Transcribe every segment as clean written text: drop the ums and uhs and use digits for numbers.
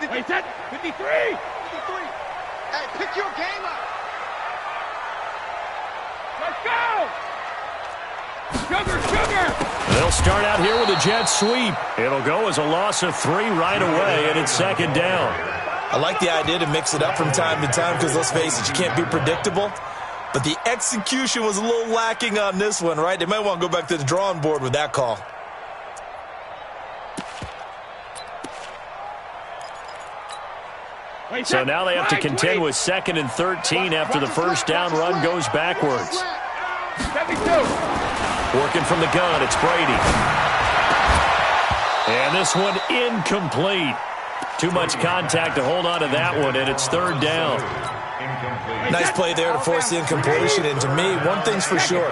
Wait, set. 53. 53. Hey, pick your game up. Let's go. Sugar. They'll start out here with a jet sweep. It'll go as a loss of 3 right away, and it's second down. I like the idea to mix it up from time to time because, let's face it, you can't be predictable. But the execution was a little lacking on this one, right? They might want to go back to the drawing board with that call. So now they have to contend with 2nd and 13 after the first down run goes backwards. 72. Working from the gun, it's Brady. And this one incomplete. Too much contact to hold on to that one, and it's 3rd down. Nice play there to force the incompletion. And to me, one thing's for sure.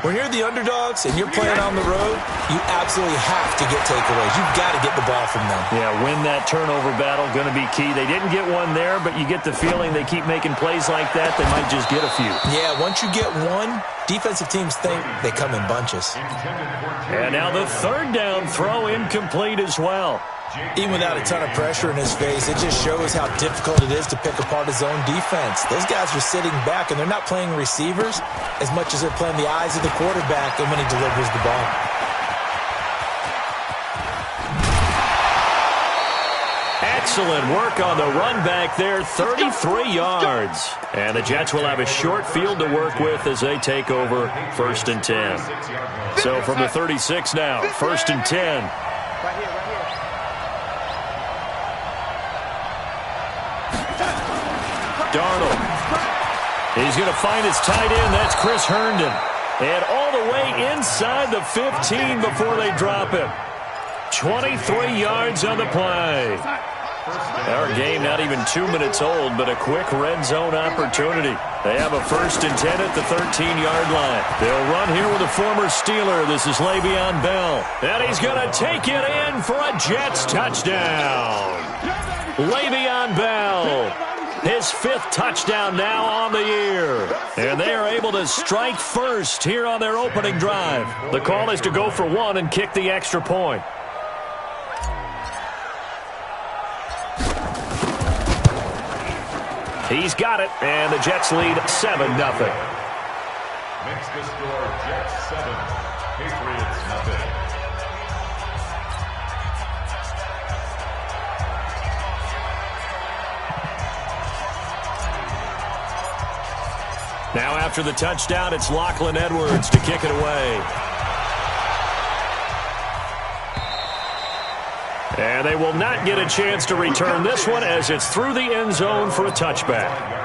When you're the underdogs and you're playing on the road, you absolutely have to get takeaways. You've got to get the ball from them. Yeah, win that turnover battle, going to be key. They didn't get one there, but you get the feeling they keep making plays like that, they might just get a few. Yeah, once you get one, defensive teams think they come in bunches. And now the 3rd down throw incomplete as well. Even without a ton of pressure in his face, it just shows how difficult it is to pick apart his own defense. Those guys are sitting back, and they're not playing receivers as much as they're playing the eyes of the quarterback and when he delivers the ball. Excellent work on the run back there, 33 yards. And the Jets will have a short field to work with as they take over 1st and 10. So from the 36 now, 1st and 10. Right here. Darnold. He's going to find his tight end. That's Chris Herndon. And all the way inside the 15 before they drop him. 23 yards on the play. Our game not even 2 minutes old, but a quick red zone opportunity. They have a 1st and 10 at the 13-yard line. They'll run here with a former Steeler. This is Le'Veon Bell. And he's going to take it in for a Jets touchdown. Le'Veon Bell. His 5th touchdown now on the year. And they are able to strike first here on their opening drive. The call is to go for 1 and kick the extra point. He's got it, and the Jets lead 7-0. Makes the score Jets 7, Patriots nothing. Now after the touchdown, it's Lachlan Edwards to kick it away. And they will not get a chance to return this one as it's through the end zone for a touchback.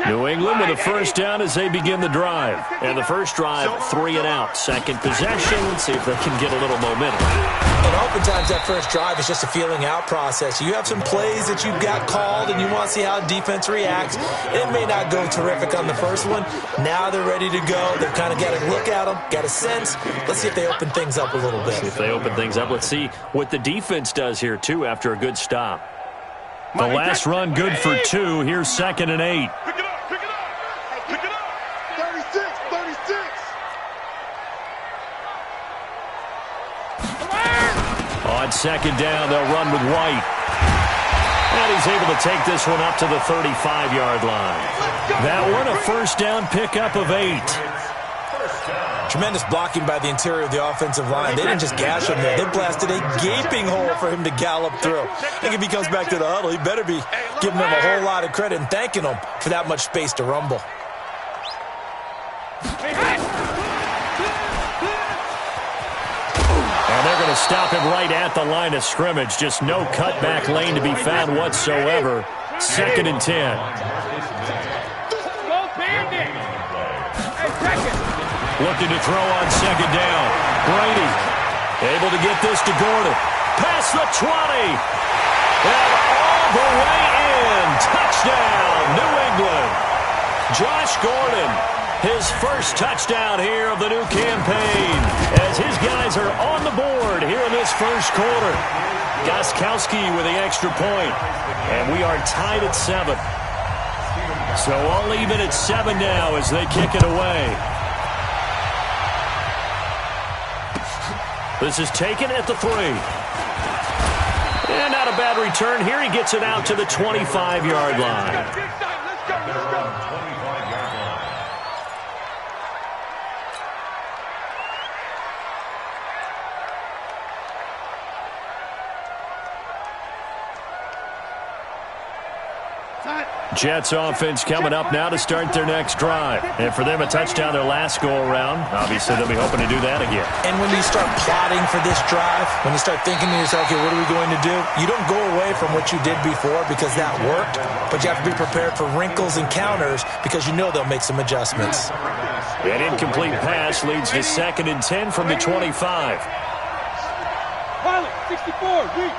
New England with a first down as they begin the drive. And the first drive, 3 and out. Second possession. Let's see if they can get a little momentum. And oftentimes that first drive is just a feeling out process. You have some plays that you've got called and you want to see how defense reacts. It may not go terrific on the first one. Now they're ready to go. They've kind of got to look at them, got a sense. Let's see if they open things up a little bit. See if they open things up. Let's see what the defense does here, too, after a good stop. The last run good for 2. Here's 2nd and 8. Pick it up. Pick it up. 36. On 2nd down, they'll run with White. And he's able to take this one up to the 35-yard line. That one, a first down pickup of 8. Tremendous blocking by the interior of the offensive line. They didn't just gash him there. They blasted a gaping hole for him to gallop through. I think if he comes back to the huddle, he better be giving them a whole lot of credit and thanking them for that much space to rumble. And they're going to stop him right at the line of scrimmage. Just no cutback lane to be found whatsoever. 2nd and 10. Looking to throw on 2nd down. Brady able to get this to Gordon. Past the 20. And all the way in. Touchdown, New England. Josh Gordon, his first touchdown here of the new campaign, as his guys are on the board here in this first quarter. Gostkowski with the extra point. And we are tied at 7. So all even at 7 now as they kick it away. This is taken at the 3. And not a bad return here. He gets it out to the 25-yard line. Let's go, let's go. 25-yard line. Jets offense coming up now to start their next drive. And for them, a touchdown their last go-around. Obviously, they'll be hoping to do that again. And when you start plotting for this drive, when you start thinking to yourself, okay, what are we going to do? You don't go away from what you did before because that worked, but you have to be prepared for wrinkles and counters because you know they'll make some adjustments. An incomplete pass leads to 2nd and 10 from the 25. Pilot, 64, weak.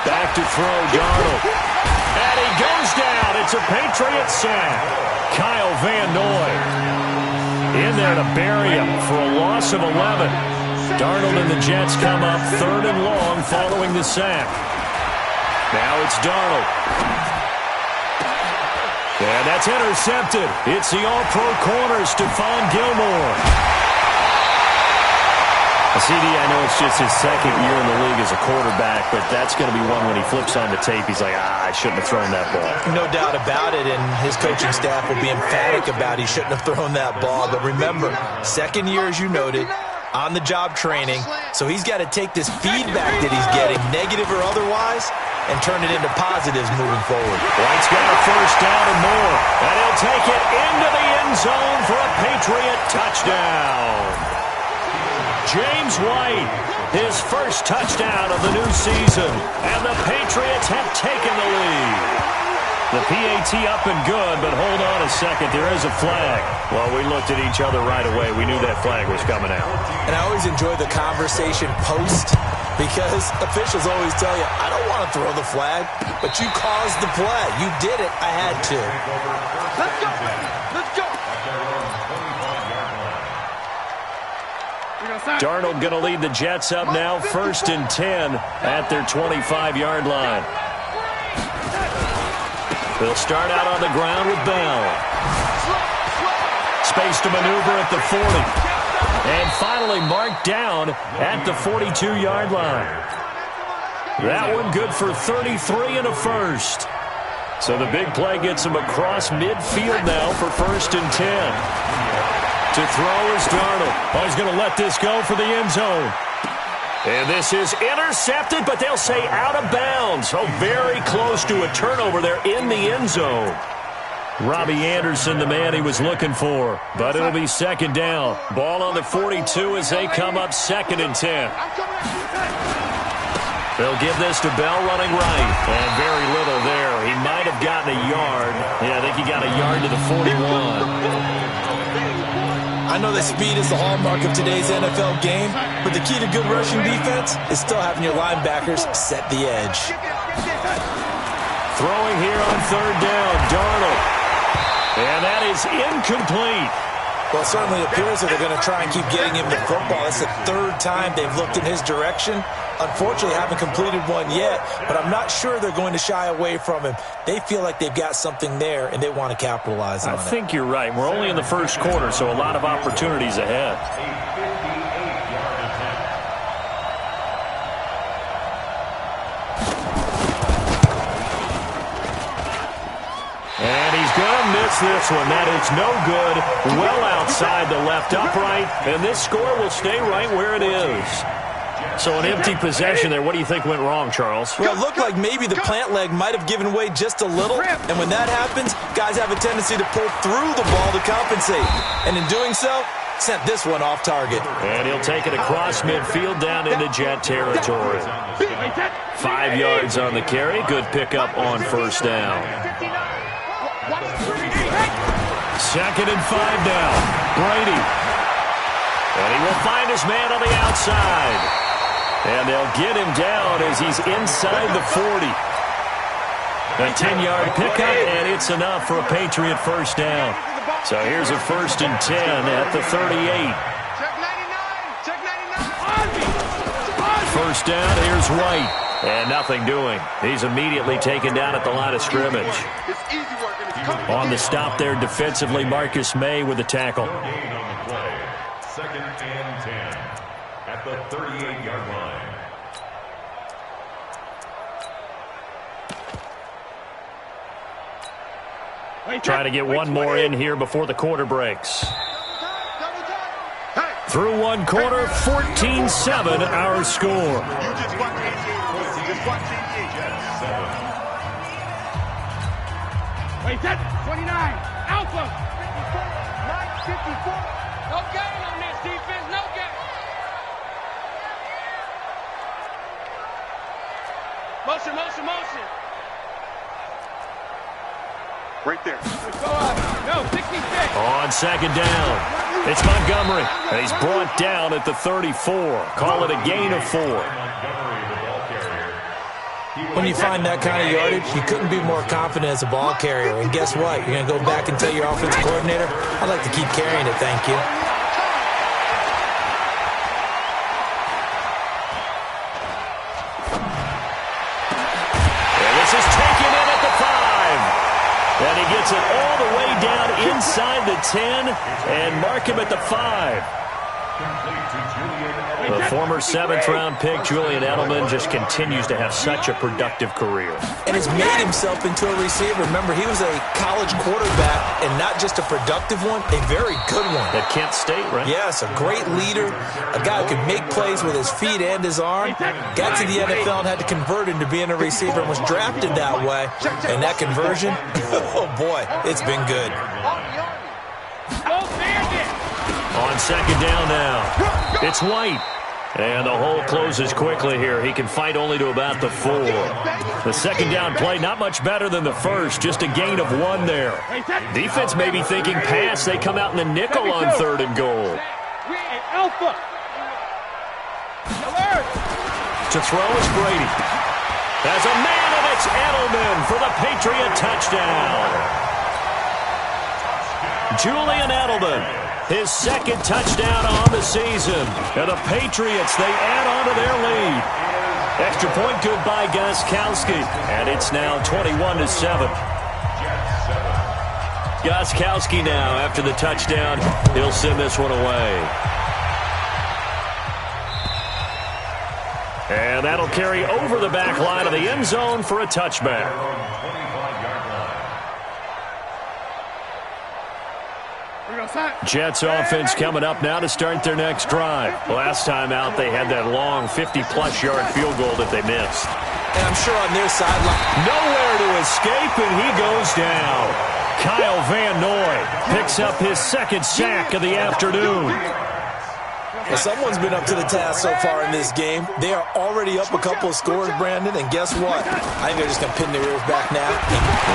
Back to throw, Darnold. And he goes down. It's a Patriot sack. Kyle Van Noy in there to bury him for a loss of 11. Darnold and the Jets come up 3rd and long following the sack. Now it's Darnold. And that's intercepted. It's the all-pro corner, Stephon Gilmore. CD, I know it's just his 2nd year in the league as a quarterback, but that's going to be one when he flips on the tape. He's like, I shouldn't have thrown that ball. No doubt about it, and his coaching staff will be emphatic about he shouldn't have thrown that ball. But remember, 2nd year, as you noted, on-the-job training, so he's got to take this feedback that he's getting, negative or otherwise, and turn it into positives moving forward. White's got a 1st down and more, and he'll take it into the end zone for a Patriot touchdown. James White, his 1st touchdown of the new season, and the Patriots have taken the lead. The PAT up and good, but hold on a second, there is a flag. Well, we looked at each other right away. We knew that flag was coming out. And I always enjoy the conversation post, because officials always tell you, I don't want to throw the flag, but you caused the play. You did it. I had to. Let's go. Let's go. Darnold going to lead the Jets up now, 1st and 10 at their 25-yard line. They'll start out on the ground with Bell. Space to maneuver at the 40. And finally marked down at the 42-yard line. That one good for 33 and a 1st. So the big play gets him across midfield now for 1st and 10. To throw is Darnold. Oh, he's going to let this go for the end zone. And this is intercepted, but they'll say out of bounds. Oh, very close to a turnover there in the end zone. Robbie Anderson, the man he was looking for. But it'll be 2nd down. Ball on the 42 as they come up 2nd and 10. They'll give this to Bell running right. And very little there. He might have gotten a yard. Yeah, I think he got a yard to the 41. I know that speed is the hallmark of today's NFL game, but the key to good rushing defense is still having your linebackers set the edge. Throwing here on 3rd down, Darnold. And that is incomplete. Well, it certainly appears that they're going to try and keep getting him the football. It's the 3rd time they've looked in his direction. Unfortunately, haven't completed one yet, but I'm not sure they're going to shy away from him. They feel like they've got something there, and they want to capitalize on it. I think you're right. We're only in the 1st quarter, so a lot of opportunities ahead. And he's going to miss this one. That is no good. Well outside the left upright, and this score will stay right where it is. So an empty possession there. What do you think went wrong, Charles? Well, it looked like maybe the plant leg might have given way just a little. And when that happens, guys have a tendency to pull through the ball to compensate. And in doing so, sent this one off target. And he'll take it across midfield down into Jet territory. 5 yards on the carry. Good pickup on 1st down. 2nd and 5 now. Brady. And he will find his man on the outside. And they'll get him down as he's inside the 40. A 10-yard pickup, and it's enough for a Patriot 1st down. So here's a 1st and 10 at the 38. Check 99. 1st down, here's White. And nothing doing. He's immediately taken down at the line of scrimmage. It's easy work, and it's coming. On the stop there defensively, Marcus May with the tackle. Gain on the play. 2nd and 10 at the 38-yard line. Trying to get one more in here before the quarter breaks. Through one quarter, 14-7 our score. You just watch TV. Just watch TV. Wait, that 29. Alpha. 54. No gain on this defense. No gain. Motion, motion, motion. Right there. Go up. No, 66. On second down, it's Montgomery. He's brought down at the 34. Call it a gain of 4. When you find that kind of yardage, you couldn't be more confident as a ball carrier. And guess what? You're going to go back and tell your offensive coordinator, I'd like to keep carrying it, thank you. And this is taken in at the 5. And he gets it all the way down inside the 10 and mark him at the 5. The former 7th-round pick, Julian Edelman, just continues to have such a productive career. And has made himself into a receiver. Remember, he was a college quarterback, and not just a productive one, a very good one. At Kent State, right? Yes, a great leader, a guy who could make plays with his feet and his arm. Got to the NFL and had to convert into being a receiver and was drafted that way. And that conversion, oh boy, it's been good. On second down now, it's White. And the hole closes quickly here. He can fight only to about the 4. The second down play, not much better than the first, just a gain of 1 there. Defense may be thinking pass. They come out in the nickel on 3rd and goal. Alpha. To throw is Brady. As a man, and it's Edelman for the Patriot touchdown. Julian Edelman. His second touchdown on the season. And the Patriots, they add on to their lead. Extra point good by Gostkowski. And it's now 21-7. Gostkowski now, after the touchdown, he'll send this one away. And that'll carry over the back line of the end zone for a touchback. Jets offense coming up now to start their next drive. Last time out, they had that long 50-plus yard field goal that they missed. And I'm sure on their sideline, nowhere to escape, and he goes down. Kyle Van Noy picks up his second sack of the afternoon. Well, someone's been up to the task so far in this game. They are already up a couple of scores, Brandon, and guess what? I think they're just going to pin their ears back now.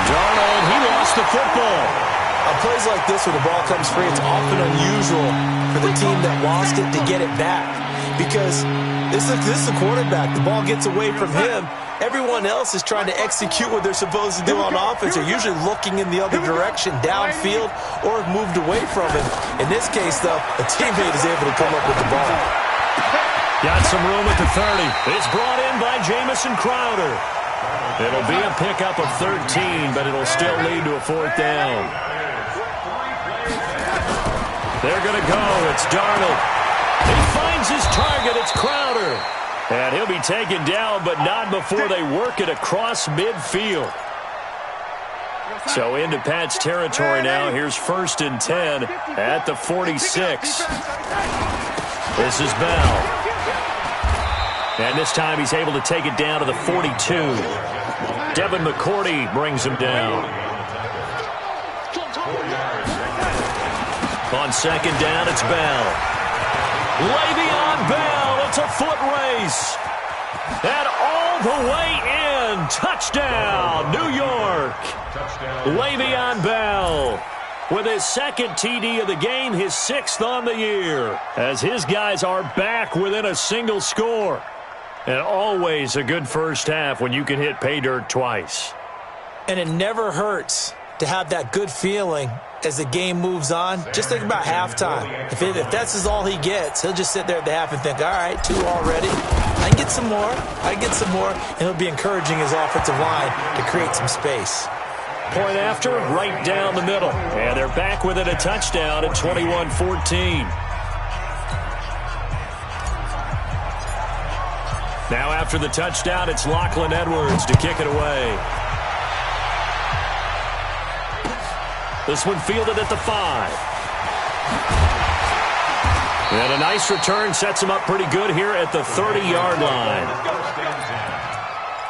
Darnold, he lost the football. On plays like this where the ball comes free, it's often unusual for the team that lost it to get it back. Because this is the quarterback. The ball gets away from him. Everyone else is trying to execute what they're supposed to do on offense. They're usually looking in the other direction, downfield, or have moved away from him. In this case, though, a teammate is able to come up with the ball. Got some room at the 30. It's brought in by Jamison Crowder. It'll be a pickup of 13, but it'll still lead to a 4th down. They're going to go. It's Darnold. He finds his target. It's Crowder. And he'll be taken down, but not before they work it across midfield. So into Pat's territory now. Here's 1st and 10 at the 46. This is Bell. And this time he's able to take it down to the 42. Devin McCourty brings him down. On second down, it's Bell. Le'Veon Bell, it's a foot race. And all the way in. Touchdown, New York. Le'Veon Bell with his second TD of the game, his 6th on the year, as his guys are back within a single score. And always a good first half when you can hit pay dirt twice. And it never hurts to have that good feeling as the game moves on. Just think about halftime. If that's all he gets, he'll just sit there at the half and think, all right, 2 already. I can get some more. And he'll be encouraging his offensive line to create some space. Point after, right down the middle. And they're back within a touchdown at 21-14. Now after the touchdown, it's Lachlan Edwards to kick it away. This one fielded at the 5. And a nice return sets him up pretty good here at the 30-yard line.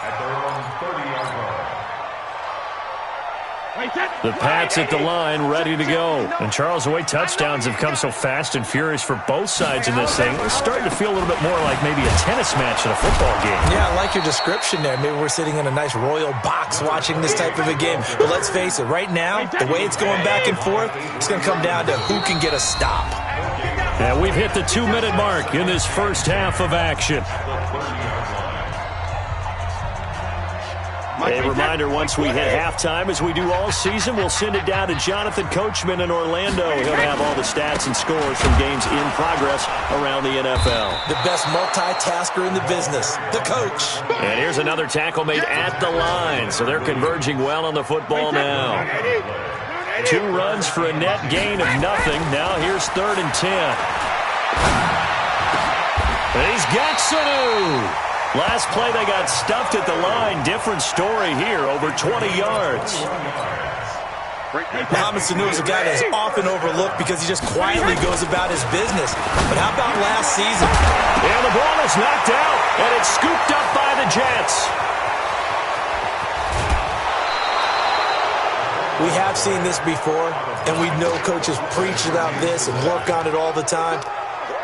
At their own 30-yard line. The Pats at the line, ready to go. And Charles, the way touchdowns have come so fast and furious for both sides in this thing, it's starting to feel a little bit more like maybe a tennis match in a football game. Yeah, I like your description there. Maybe we're sitting in a nice royal box watching this type of a game. But let's face it, right now, the way it's going back and forth, it's going to come down to who can get a stop. And we've hit the 2-minute mark in this first half of action. A reminder, once we hit halftime, as we do all season, we'll send it down to Jonathan Coachman in Orlando. He'll have all the stats and scores from games in progress around the NFL. The best multitasker in the business, the coach. And here's another tackle made at the line, so they're converging well on the football now. 2 runs for a net gain of nothing. Now here's 3rd and 10. And he's got Sanu. Last play, they got stuffed at the line. Different story here, over 20 yards. Mohamed Sanu is a guy that is often overlooked because he just quietly goes about his business. But how about last season? And the ball is knocked out, and it's scooped up by the Jets. We have seen this before, and we know coaches preach about this and work on it all the time.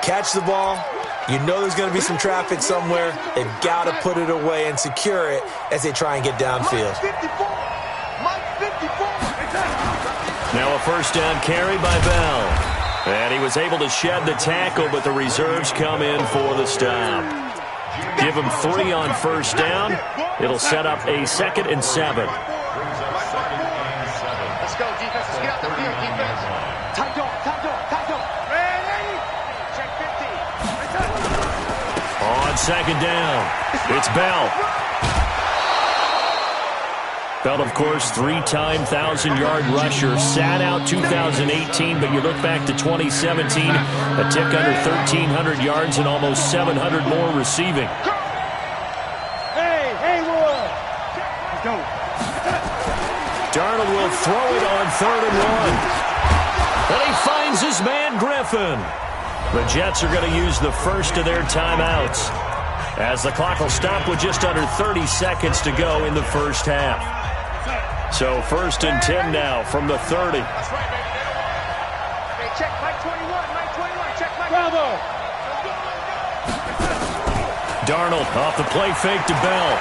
Catch the ball. You know there's going to be some traffic somewhere. They've got to put it away and secure it as they try and get downfield. Now a first down carry by Bell. And he was able to shed the tackle, but the reserves come in for the stop. Give him 3 on first down. It'll set up a 2nd and 7. Let's go, defense. Let's get out the field, defense. Time to ready. Check 50. On 2nd down, it's Bell. Bell, of course, 3-time 1,000-yard rusher. Sat out 2018, but you look back to 2017, a tick under 1,300 yards and almost 700 more receiving. Hey, Wood. Let's go. Darnold will throw it on 3rd and 1. And he finds his man, Griffin. The Jets are going to use the first of their timeouts, as the clock will stop with just under 30 seconds to go in the first half. So 1st and 10 now from the 30. That's right, baby. Hey, check Mike 21. Check Mike. Bravo. Darnold off the play fake to Bell.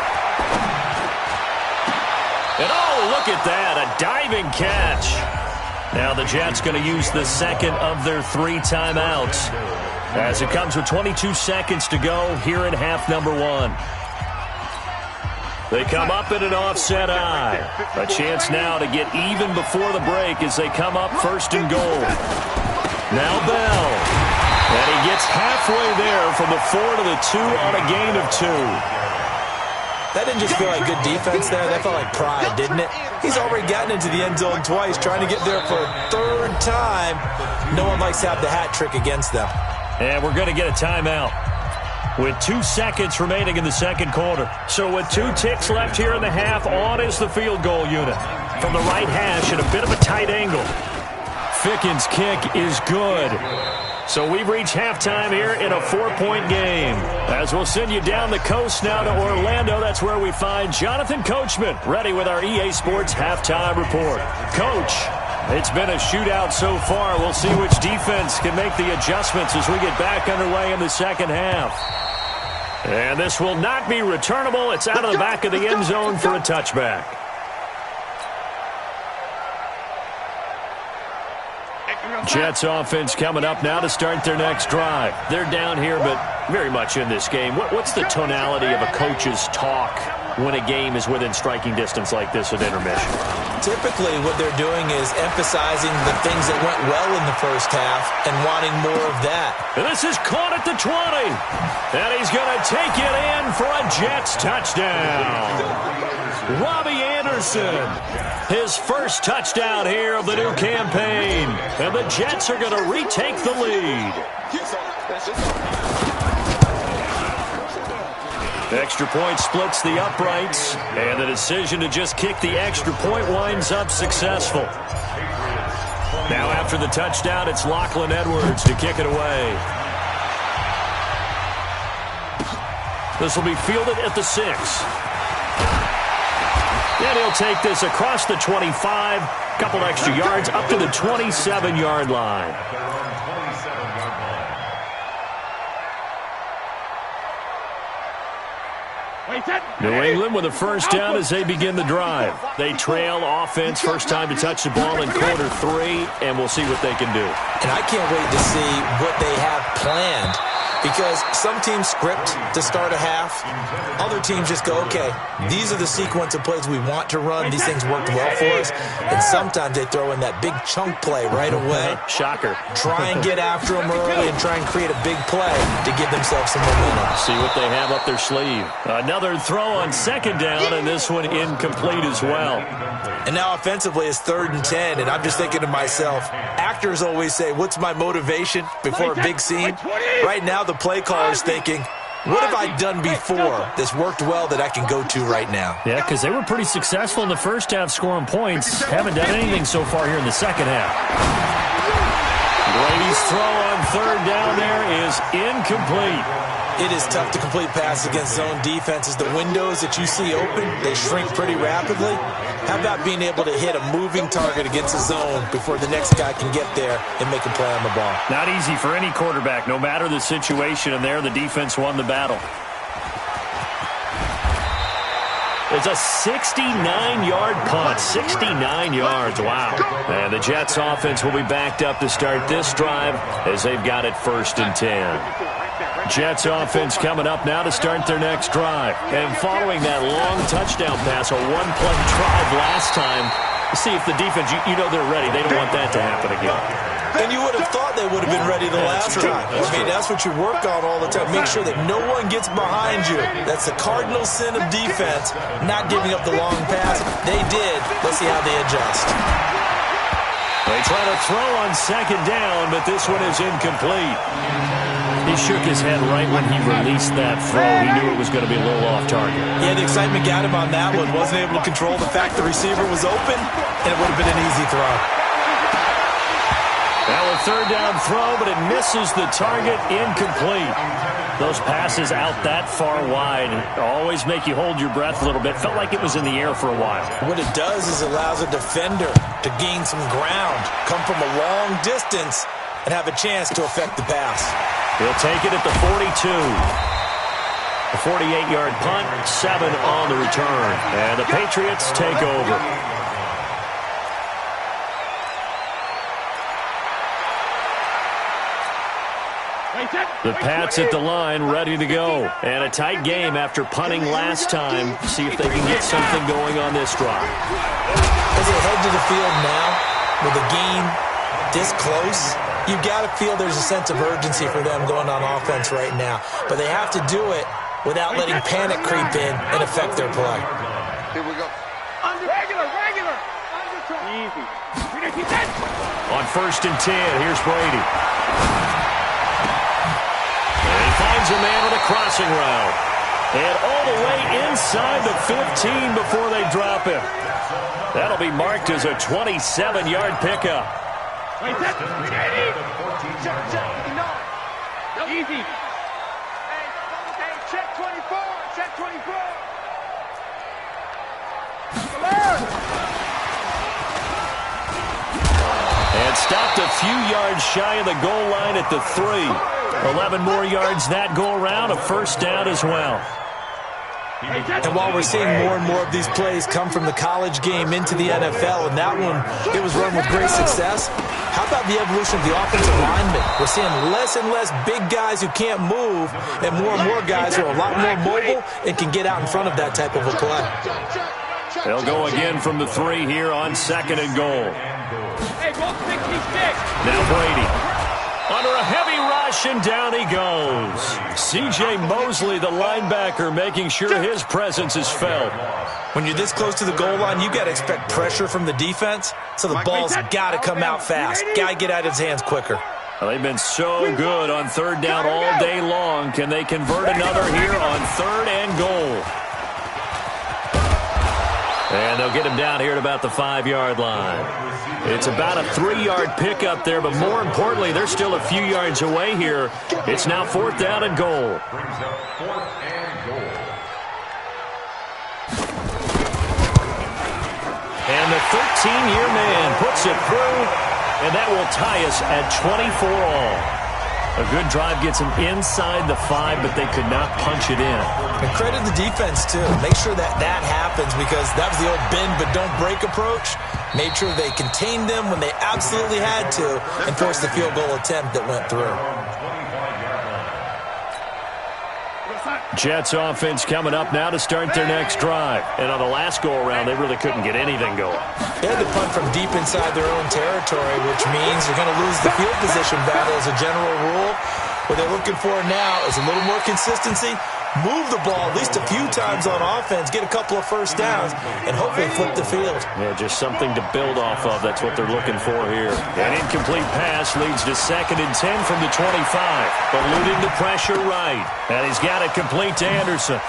And oh, look at that, a diving catch. Now the Jets going to use the second of their 3 timeouts, as it comes with 22 seconds to go here in half number 1. They come up in an offset eye. A chance now to get even before the break as they come up 1st and goal. Now Bell. And he gets halfway there from the 4 to the 2 on a gain of 2. That didn't just feel like good defense there. That felt like pride, didn't it? He's already gotten into the end zone twice, trying to get there for a 3rd time. No one likes to have the hat trick against them. And we're going to get a timeout with 2 seconds remaining in the 2nd quarter. So with 2 ticks left here in the half, on is the field goal unit. From the right hash at a bit of a tight angle. Ficken's kick is good. So we've reached halftime here in a 4-point game. As we'll send you down the coast now to Orlando, that's where we find Jonathan Coachman, ready with our EA Sports halftime report. Coach, it's been a shootout so far. We'll see which defense can make the adjustments as we get back underway in the 2nd half. And this will not be returnable. It's out of the back of the end zone for a touchback. Jets offense coming up now to start their next drive. They're down here, but very much in this game. What's the tonality of a coach's talk when a game is within striking distance like this at intermission? Typically, what they're doing is emphasizing the things that went well in the first half and wanting more of that. And this is caught at the 20. And he's going to take it in for a Jets touchdown. Robbie Anderson, his first touchdown here of the new campaign. And the Jets are going to retake the lead. Extra point splits the uprights, and the decision to just kick the extra point winds up successful. Now after the touchdown, it's Lachlan Edwards to kick it away. This will be fielded at the 6. And he'll take this across the 25, couple extra yards up to the 27-yard line. New England with a first down as they begin the drive. They trail offense, first time to touch the ball in quarter 3, and we'll see what they can do. And I can't wait to see what they have planned, because some teams script to start a half. Other teams just go, okay, these are the sequence of plays we want to run. These things worked well for us. And sometimes they throw in that big chunk play right away. Shocker. Try and get after them early and try and create a big play to give themselves some momentum. See what they have up their sleeve. Another throw on second down, and this one incomplete as well. And now offensively it's 3rd and 10, and I'm just thinking to myself, actors always say, what's my motivation before a big scene? Right now the play caller is thinking, what have I done before that's worked well that I can go to right now? Yeah, because they were pretty successful in the first half scoring points. Haven't done anything so far here in the second half. Brady's throw on 3rd down there is incomplete. It is tough to complete passes against zone defenses. The windows that you see open, they shrink pretty rapidly. How about being able to hit a moving target against a zone before the next guy can get there and make a play on the ball? Not easy for any quarterback, no matter the situation, and there the defense won the battle. It's a 69-yard punt, 69 yards, wow. And the Jets offense will be backed up to start this drive as they've got it 1st and 10. Jets offense coming up now to start their next drive. And following that long touchdown pass, a one-play drive last time, see if the defense, you know they're ready. They don't want that to happen again. And you would have thought they would have been ready the last time. I mean, that's what you work on all the time. Make sure that no one gets behind you. That's the cardinal sin of defense, not giving up the long pass. They did. Let's see how they adjust. They try to throw on second down, but this one is incomplete. He shook his head right when he released that throw. He knew it was going to be a little off target. Yeah, the excitement got him on that one. Wasn't able to control the fact the receiver was open, and it would have been an easy throw. Now a 3rd down throw, but it misses the target, incomplete. Those passes out that far wide always make you hold your breath a little bit. Felt like it was in the air for a while. What it does is allows a defender to gain some ground, come from a long distance, and have a chance to affect the pass. He'll take it at the 42. A 48-yard punt, 7 on the return. And the Patriots take over. The Pats at the line, ready to go. And a tight game after punting last time. See if they can get something going on this drive. As they head to the field now, with the game this close, you've got to feel there's a sense of urgency for them going on offense right now. But they have to do it without letting panic creep in and affect their play. Here we go. Regular. Easy. On 1st and 10, here's Brady. And he finds a man with a crossing route. And all the way inside the 15 before they drop him. That'll be marked as a 27-yard pickup. Easy. Hey, check 24. Check 24. And stopped a few yards shy of the goal line at the 3. 11 more yards that go around, a 1st down as well. And while we're seeing more and more of these plays come from the college game into the NFL, and that one, it was run with great success, how about the evolution of the offensive linemen? We're seeing less and less big guys who can't move, and more guys who are a lot more mobile and can get out in front of that type of a play. They'll go again from the 3 here on 2nd and goal. Hey, go 66. Now Brady. Under a heavy rush, and down he goes. C.J. Mosley, the linebacker, making sure his presence is felt. When you're this close to the goal line, you got to expect pressure from the defense, so the ball's got to come out fast. Got to get out of his hands quicker. Well, they've been so good on 3rd down all day long. Can they convert another here on 3rd and goal? And they'll get him down here at about the 5-yard line. It's about a 3-yard pickup there, but more importantly, they're still a few yards away here. It's now 4th down and goal. Brings up 4th and goal. And the 13-year man puts it through, and that will tie us at 24 all. A good drive gets them inside the 5, but they could not punch it in. And credit the defense, too. Make sure that happens, because that was the old bend but don't break approach. Made sure they contained them when they absolutely had to and forced the field goal attempt that went through. Jets offense coming up now to start their next drive. And on the last go-around, they really couldn't get anything going. They had to punt from deep inside their own territory, which means you're going to lose the field position battle as a general rule. What they're looking for now is a little more consistency, move the ball at least a few times on offense, get a couple of first downs, and hopefully flip the field. Yeah, just something to build off of. That's what they're looking for here. An incomplete pass leads to 2nd and 10 from the 25. Eluding the pressure right. And he's got it complete to Anderson.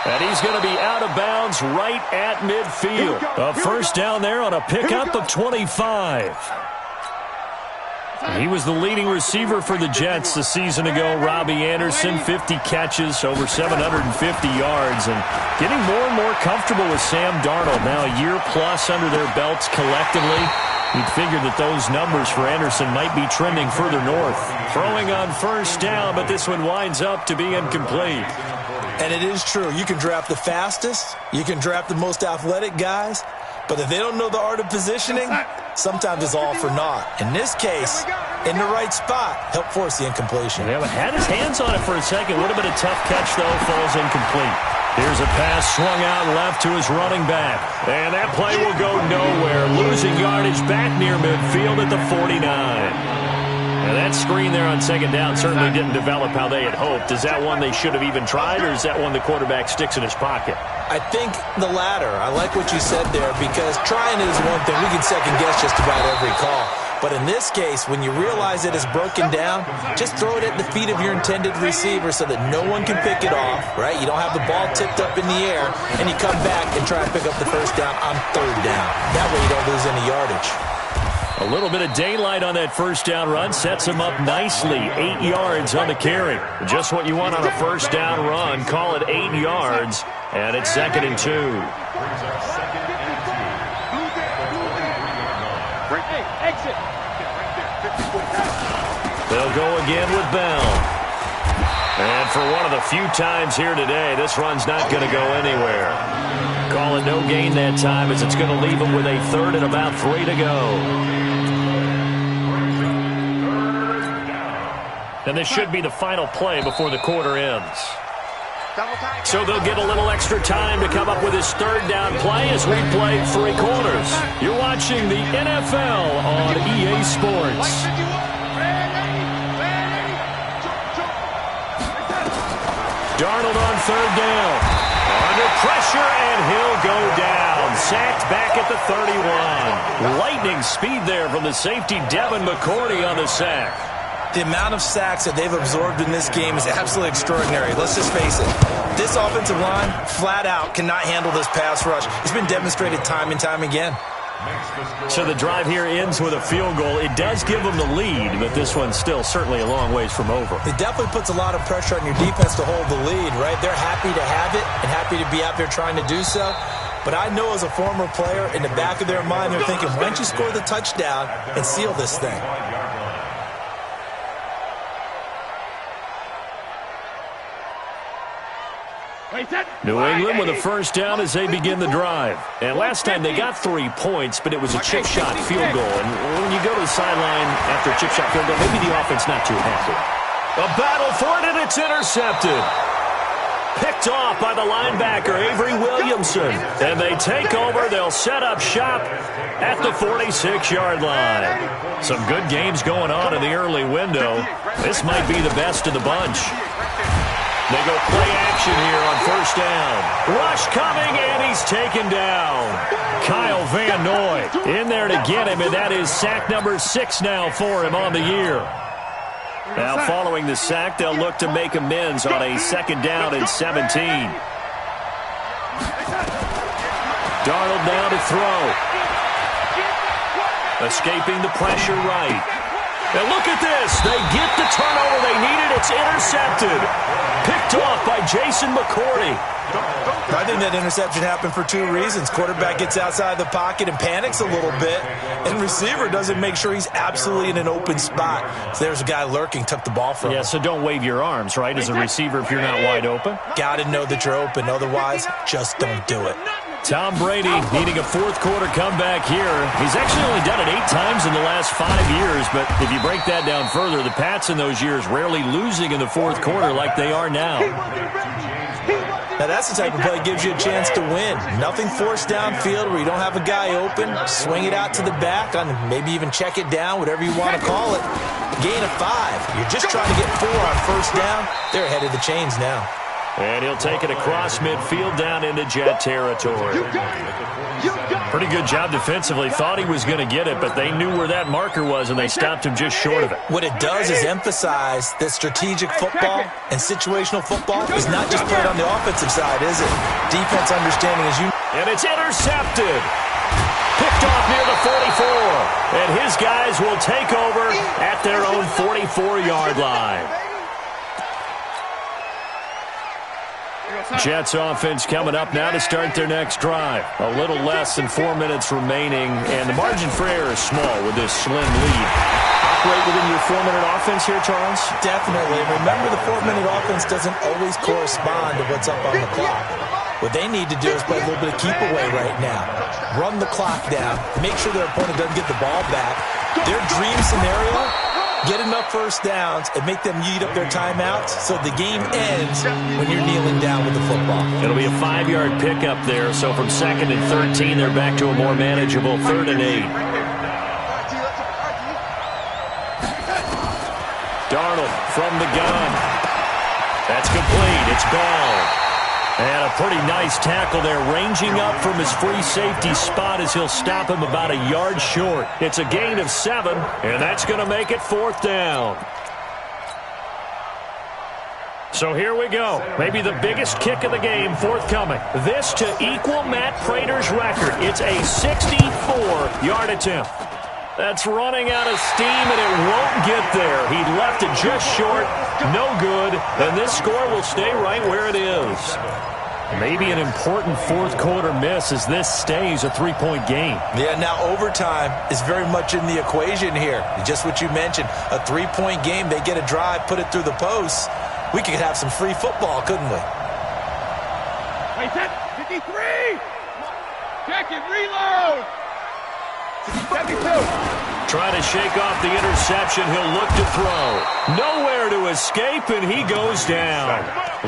And he's going to be out of bounds right at midfield. A first down there on a pickup of 25. He was the leading receiver for the Jets a season ago. Robbie Anderson, 50 catches, over 750 yards, and getting more and more comfortable with Sam Darnold. Now a year plus under their belts collectively. You'd figure that those numbers for Anderson might be trending further north. Throwing on first down, but this one winds up to be incomplete. And it is true. You can draft the fastest. You can draft the most athletic guys. But if they don't know the art of positioning, sometimes it's all for naught. In this case, in the right spot, help force the incompletion. Yeah, but had his hands on it for a second. Would have been a tough catch, though. Falls incomplete. Here's a pass swung out left to his running back. And that play will go nowhere. Losing yardage back near midfield at the 49. And that screen there on 2nd down certainly didn't develop how they had hoped. Is that one they should have even tried, or is that one the quarterback sticks in his pocket? I think the latter. I like what you said there, because trying it is one thing. We can second-guess just about every call. But in this case, when you realize it is broken down, just throw it at the feet of your intended receiver so that no one can pick it off, right? You don't have the ball tipped up in the air, and you come back and try to pick up the first down on 3rd down. That way you don't lose any yardage. A little bit of daylight on that first down run sets him up nicely. 8 yards on the carry. Just what you want on a first down run. Call it 8 yards, and it's 2nd and 2. They'll go again with Bell. And for one of the few times here today, this run's not going to go anywhere. Call it no gain that time, as it's going to leave him with a 3rd and about 3 to go. And this should be the final play before the quarter ends. So they'll get a little extra time to come up with his 3rd down play as we play 3 quarters. You're watching the NFL on EA Sports. Darnold on 3rd down. Under pressure, and he'll go down. Sacked back at the 31. Lightning speed there from the safety, Devin McCourty, on the sack. The amount of sacks that they've absorbed in this game is absolutely extraordinary. Let's just face it. This offensive line, flat out, cannot handle this pass rush. It's been demonstrated time and time again. So the drive here ends with a field goal. It does give them the lead, but this one's still certainly a long ways from over. It definitely puts a lot of pressure on your defense to hold the lead, right? They're happy to have it and happy to be out there trying to do so. But I know as a former player, in the back of their mind, they're thinking, why don't you score the touchdown and seal this thing? New England with a first down as they begin the drive. And last time they got 3 points, but it was a chip shot field goal. And when you go to the sideline after a chip shot field goal, maybe the offense not too happy. A battle for it, and it's intercepted. Picked off by the linebacker, Avery Williamson. And they take over. They'll set up shop at the 46-yard line. Some good games going on in the early window. This might be the best of the bunch. They go play action here on first down. Rush coming, and he's taken down. Kyle Van Noy in there to get him, and that is sack number 6 now for him on the year. Now following the sack, they'll look to make amends on a 2nd down and 17. Darnold now to throw. Escaping the pressure right. And look at this. They get the turnover they needed. It's intercepted. Picked off by Jason McCourty. I think that interception happened for two reasons. Quarterback gets outside the pocket and panics a little bit, and receiver doesn't make sure he's absolutely in an open spot. So there's a guy lurking, took the ball from him. Yeah, so don't wave your arms, right, as a receiver if you're not wide open. Got to know that you're open. Otherwise, just don't do it. Tom Brady needing a fourth-quarter comeback here. He's actually only done it 8 times in the last 5 years, but if you break that down further, the Pats in those years rarely losing in the fourth quarter like they are now. Now, that's the type of play that gives you a chance to win. Nothing forced downfield where you don't have a guy open. Swing it out to the back, on maybe even check it down, whatever you want to call it. Gain of 5. You're just trying to get 4 on first down. They're ahead of the chains now. And he'll take it across midfield down into Jet territory. Pretty good job defensively. Thought he was going to get it, but they knew where that marker was, and they stopped him just short of it. What it does is emphasize that strategic football and situational football is not just played on the offensive side, is it? Defense understanding as you... And it's intercepted. Picked off near the 44. And his guys will take over at their own 44-yard line. Jets offense coming up now to start their next drive. A little less than 4 minutes remaining, and the margin for error is small with this slim lead. Operate within your 4-minute offense here, Charles? Definitely. Remember, the 4-minute offense doesn't always correspond to what's up on the clock. What they need to do is play a little bit of keep away right now. Run the clock down. Make sure their opponent doesn't get the ball back. Their dream scenario, get enough first downs and make them eat up their timeouts so the game ends when you're kneeling down with the football. It'll be a 5-yard pickup there, so from 2nd and 13, they're back to a more manageable 3rd and 8. Darnold from the gun. That's complete. It's Bell. And a pretty nice tackle there, ranging up from his free safety spot as he'll stop him about a yard short. It's a gain of 7, and that's going to make it 4th down. So here we go. Maybe the biggest kick of the game forthcoming. This to equal Matt Prater's record. It's a 64-yard attempt. That's running out of steam, and it won't get there. He left it just short. No good. And this score will stay right where it is. Maybe an important fourth-quarter miss as this stays a 3-point game. Yeah, now overtime is very much in the equation here. Just what you mentioned, a 3-point game. They get a drive, put it through the posts. We could have some free football, couldn't we? Wait, 53! Check it, reload! 72. Trying to shake off the interception. He'll look to throw. Nowhere to escape, and he goes down.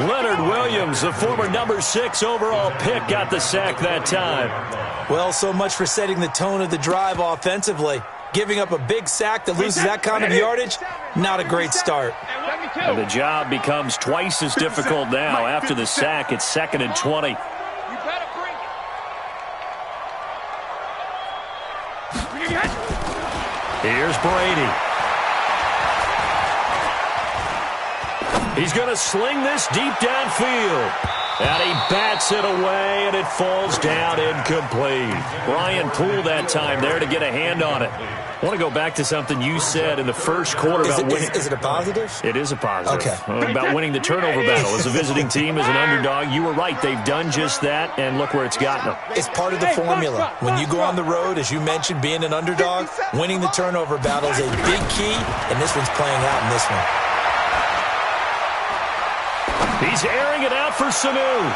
Leonard Williams, the former number 6 overall pick, got the sack that time. Well, so much for setting the tone of the drive offensively. Giving up a big sack that loses that kind of yardage, not a great start. And the job becomes twice as difficult now. After the sack, it's 2nd and 20. Here's Brady. He's going to sling this deep downfield. And he bats it away, and it falls down incomplete. Brian Poole that time there to get a hand on it. I want to go back to something you said in the first quarter about winning. Is it a positive? It is a positive. Okay. About winning the turnover battle. As a visiting team, as an underdog, you were right. They've done just that, and look where it's gotten them. It's part of the formula. When you go on the road, as you mentioned, being an underdog, winning the turnover battle is a big key, and this one's playing out in this one. He's airing it out for Sanu.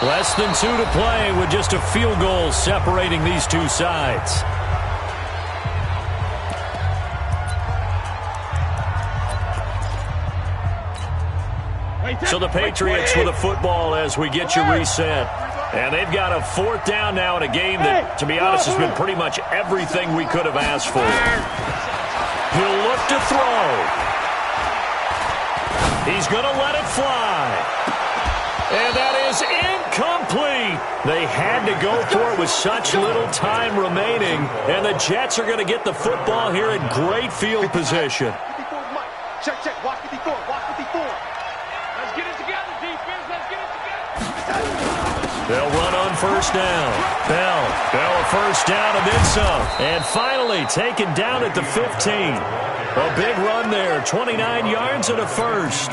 Less than 2 to play with just a field goal separating these two sides. So the Patriots with a football as we get you reset. And they've got a 4th down now in a game that, to be honest, has been pretty much everything we could have asked for. He'll look to throw. He's going to let it fly. And that is incomplete. They had to go for it with such little time remaining. And the Jets are going to get the football here in great field position. Check, watch 54, watch 54. Let's get it together, defense. Let's get it together. They'll run on first down. Bell a first down and then some. And finally taken down at the 15. A big run there, 29 yards and a first.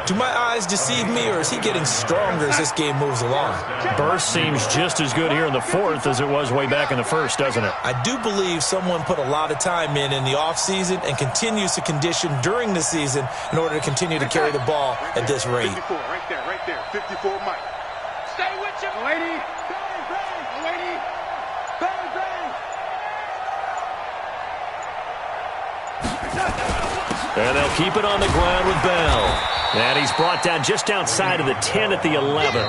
Do my eyes deceive me, or is he getting stronger as this game moves along? Burst seems just as good here in the fourth as it was way back in the first, doesn't it? I do believe someone put a lot of time in the offseason and continues to condition during the season in order to continue to carry the ball at this rate. 54, right there. 54, Mike. Stay with you, lady. Bang, bang, lady. Bang, bang. And they'll keep it on the ground with Bell. And he's brought down just outside of the 10 at the 11.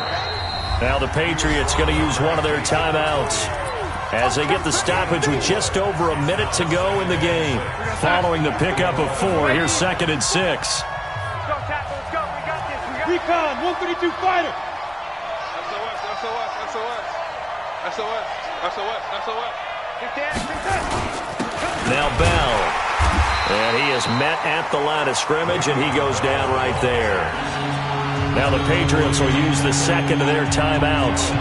Now the Patriots going to use one of their timeouts as they get the stoppage with just over a minute to go in the game. Following the pickup of 4, here's 2nd and 6. Let's go, tackle. Let's go. We got this. Recon, 132 fighter. SOS. Now Bell. And he is met at the line of scrimmage, and he goes down right there. Now the Patriots will use the second of their timeouts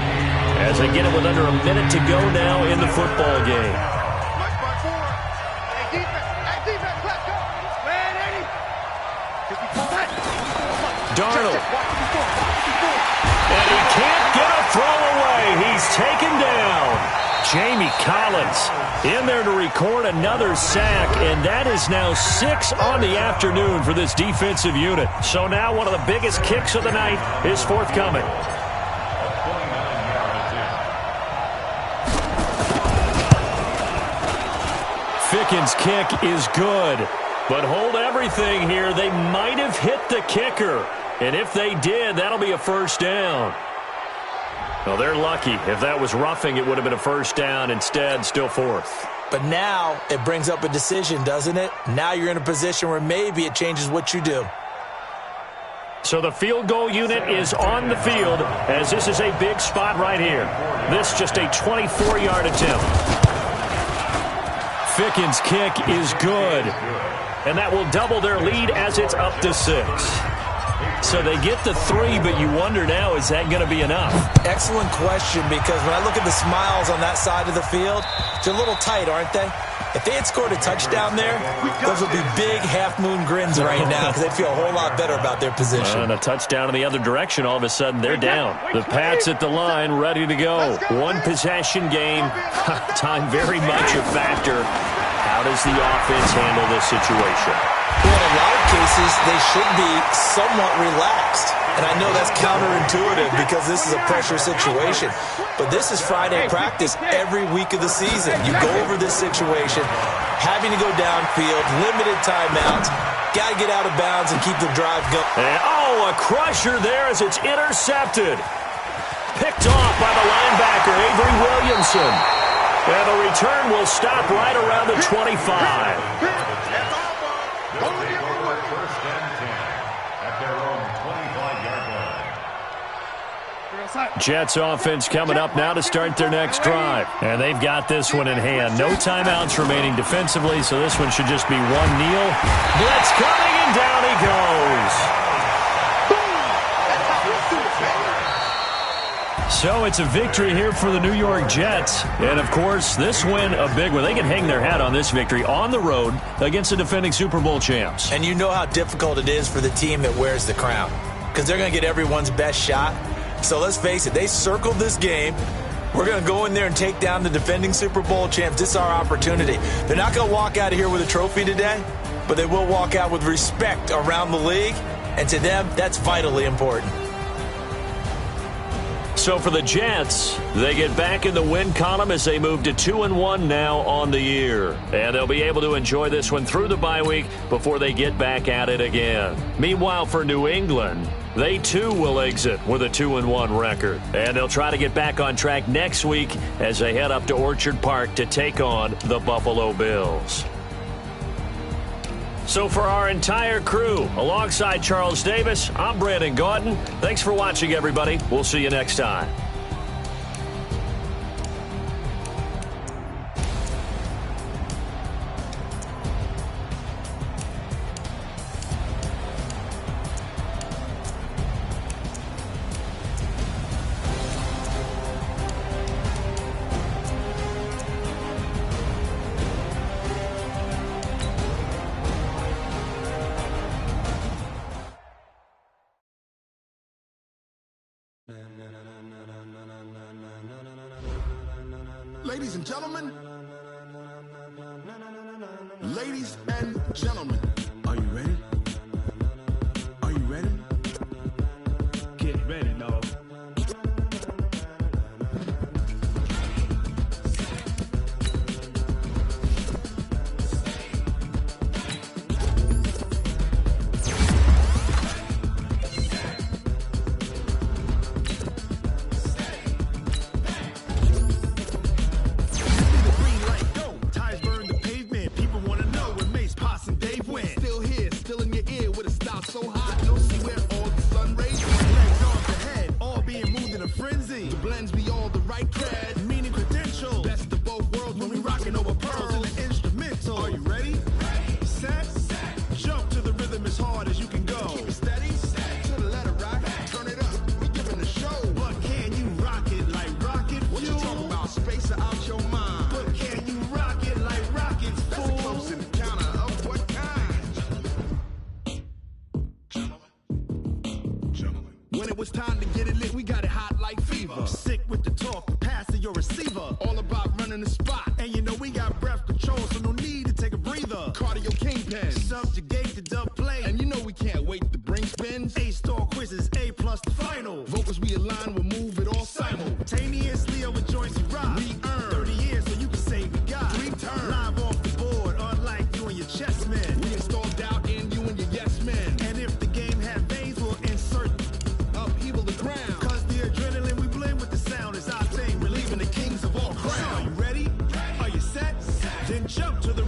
as they get it with under a minute to go now in the football game. Hey, defense, let's go. Man, Eddie. Darnold. And he can't get a throw away. He's taken down. Jamie Collins in there to record another sack, and that is now 6 on the afternoon for this defensive unit. So now one of the biggest kicks of the night is forthcoming. Ficken's kick is good, but hold everything here. They might have hit the kicker, and if they did, that'll be a first down. Well, they're lucky. If that was roughing, it would have been a first down. Instead, still 4th. But now it brings up a decision, doesn't it? Now you're in a position where maybe it changes what you do. So the field goal unit is on the field as this is a big spot right here. This just a 24-yard attempt. Ficken's kick is good. And that will double their lead as it's up to 6. So they get the 3, but you wonder now, is that going to be enough? Excellent question, because when I look at the smiles on that side of the field, they're a little tight, aren't they? If they had scored a touchdown there, those would be big half-moon grins right now because they'd feel a whole lot better about their position. And a touchdown in the other direction, all of a sudden they're down. The Pats at the line, ready to go. One possession game. Time very much a factor. How does the offense handle this situation? Well, in a lot of cases, they should be somewhat relaxed. And I know that's counterintuitive because this is a pressure situation. But this is Friday practice every week of the season. You go over this situation, having to go downfield, limited timeouts, got to get out of bounds and keep the drive going. And, a crusher there as it's intercepted. Picked off by the linebacker, Avery Williamson. And the return will stop right around the 25. Jets offense coming up now to start their next drive. And they've got this one in hand. No timeouts remaining defensively, so this one should just be one kneel. Blitz coming, and down he goes. So it's a victory here for the New York Jets. And, of course, this win a big one. They can hang their hat on this victory on the road against the defending Super Bowl champs. And you know how difficult it is for the team that wears the crown because they're going to get everyone's best shot. So let's face it, they circled this game. We're going to go in there and take down the defending Super Bowl champs. This is our opportunity. They're not going to walk out of here with a trophy today, but they will walk out with respect around the league. And to them, that's vitally important. So for the Jets, they get back in the win column as they move to 2-1 now on the year. And they'll be able to enjoy this one through the bye week before they get back at it again. Meanwhile, for New England, they too will exit with a 2-1 record. And they'll try to get back on track next week as they head up to Orchard Park to take on the Buffalo Bills. So for our entire crew, alongside Charles Davis, I'm Brandon Gaudin. Thanks for watching, everybody. We'll see you next time. Ladies and gentlemen. Ladies and gentlemen. Are you ready? Are you ready? Get ready, dog. So hot, no see where all the sun rays. Legs off the head, all being moved in a frenzy. The blends be all the right cred, meaning credential. Best of both worlds when we rockin' over pearls in the instrumental. Are you ready? Set, jump to the rhythm as hard as you can go. Keep it steady, to the letter rock. Turn it up, we giving a show. But can you rock it like rocket fuel? What you talking about? Space or out your mind? But can you rock it like rockets, fool? That's a close encounter of what kind? When it was time to get it lit, we got it hot like fever. Sick with the talk, the pass of your receiver. All about running the spot. And you know we got breath control, so no need to take a breather. Cardio kingpin, subjugate the dub play. And you know we can't wait to bring spins. A-star quizzes, A+ the final. Vocals we align, we'll move it all simultaneously over joints we rock. We earn 30 years, so you can say we got 3 turns. Live off the board, unlike you and your chess men. We install doubt in you and your yes men. And if the game had veins, we'll insert upheaval the ground. Cause the adrenaline we blend with the sound is our thing. Relieving the kings of all crowns. So are you ready? Are you set? Then jump to the